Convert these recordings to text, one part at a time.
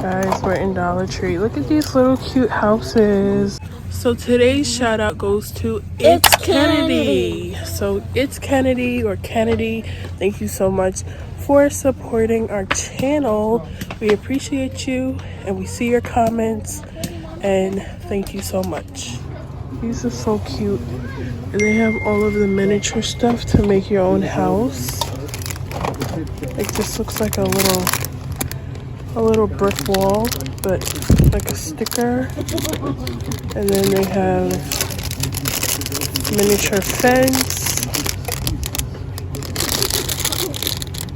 Guys, we're in Dollar Tree. Look at these little cute houses. So today's shout out goes to It's Kennedy. So It's Kennedy or Kennedy, thank you so much for supporting our channel. We appreciate you and we see your comments and thank you so much. These are so cute. And they have all of the miniature stuff to make your own house. It just looks like a little brick wall, but like a sticker. And then they have miniature fence.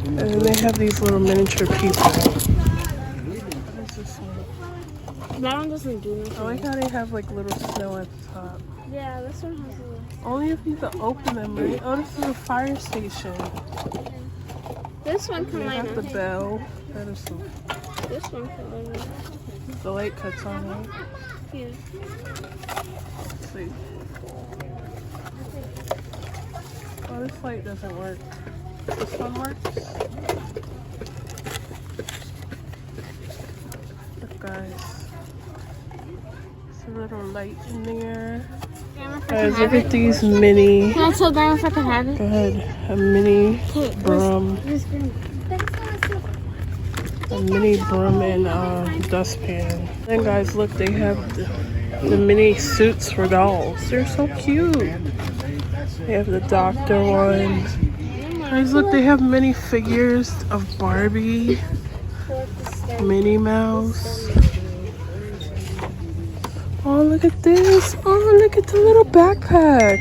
And then they have these little miniature people. What is this one? That one doesn't do anything. I like how they have like little snow at the top. Yeah, this one has a... Only if you can open them, right? Oh, this is a fire station. This one can They light have the on. bell. That is so... This one can light on. The light cuts on, right? Yeah. Let's see. Oh, this light doesn't work. This one works. Look, guys. There's a little light in there. Guys, look at these mini. Can I tell Grandma if I can have it? Go ahead. A mini broom. A mini broom and dustpan. Then, guys, look, they have the mini suits for dolls. They're so cute. They have the doctor one. Guys, look, they have many figures of Barbie, Minnie Mouse. Oh, look at this. Oh, look at the little backpack.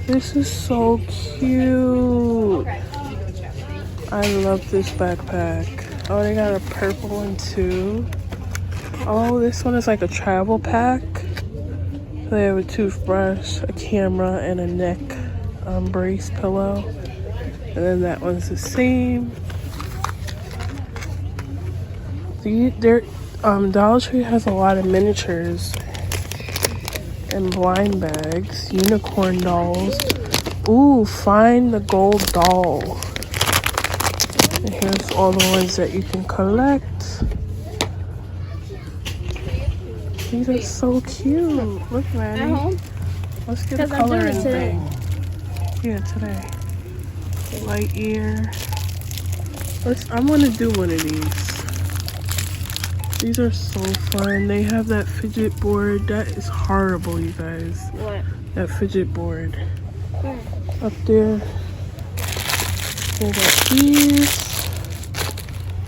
This is so cute. I love this backpack. Oh, they got a purple one too. Oh, this one is like a travel pack. They have a toothbrush, a camera, and a neck brace pillow. And then that one's the same. Dollar Tree has a lot of miniatures and blind bags, unicorn dolls. Ooh, find the gold doll. And here's all the ones that you can collect. These are so cute. Look, Maddie. Let's get a coloring thing. Yeah, today. Lightyear. I'm gonna do one of these. These are so fun. They have that fidget board. That is horrible, you guys. What? That fidget board. Where? Up there. They got these.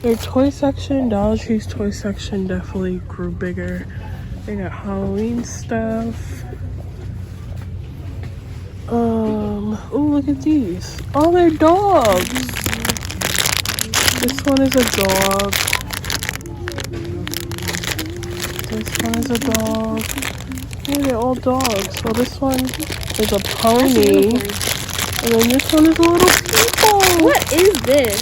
Their toy section, Dollar Tree's toy section definitely grew bigger. They got Halloween stuff. Oh, look at these. Oh, they're dogs. This one is a dog. This one is a dog. Yeah, they're all dogs. So this one is a pony. And then this one is a little people. What is this?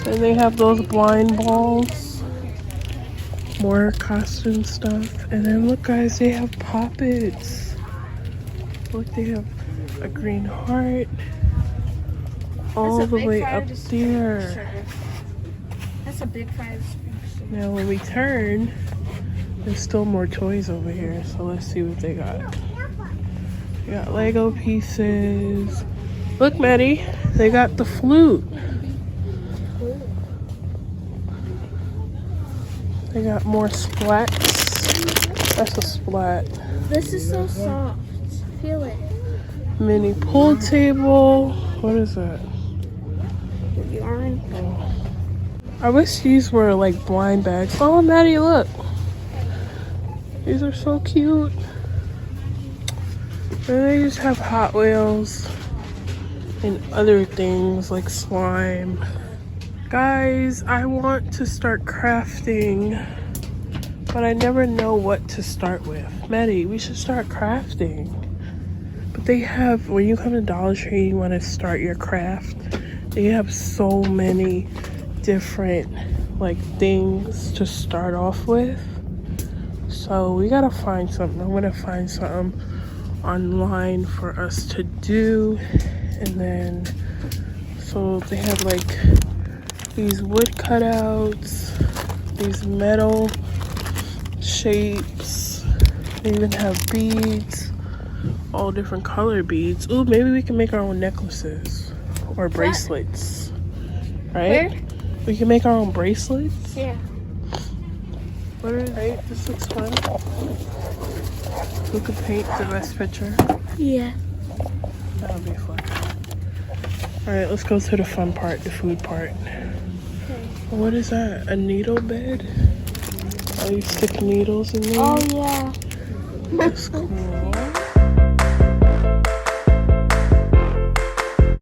And they have those blind balls. More costume stuff. And then look, guys, they have puppets. Look, they have a green heart. All the way up there. That's a big fire. Now when we turn, there's still more toys over here. So let's see what they got. They got Lego pieces. Look, Maddie, they got the flute. They got more splats. That's a splat. This is so soft. Feel it. Mini pool table. What is that? Yarn. Oh. I wish these were like blind bags. Oh, Maddie, look. These are so cute. And they just have Hot Wheels and other things like slime. Guys, I want to start crafting, but I never know what to start with. Maddie, we should start crafting. But they have, when you come to Dollar Tree, you want to start your craft. They have so many different like things to start off with. So we gotta find something. I'm gonna find something online for us to do. And then, so they have like these wood cutouts, these metal shapes. They even have beads, all different color beads. Ooh, maybe we can make our own necklaces or bracelets, right? Where? We can make our own bracelets. Yeah. What are they? This looks fun. Who could paint the best picture? Yeah. That would be fun. All right, let's go to the fun part, the food part. Okay. What is that? A needle bed? Oh, you stick needles in there? Oh yeah. That's cool.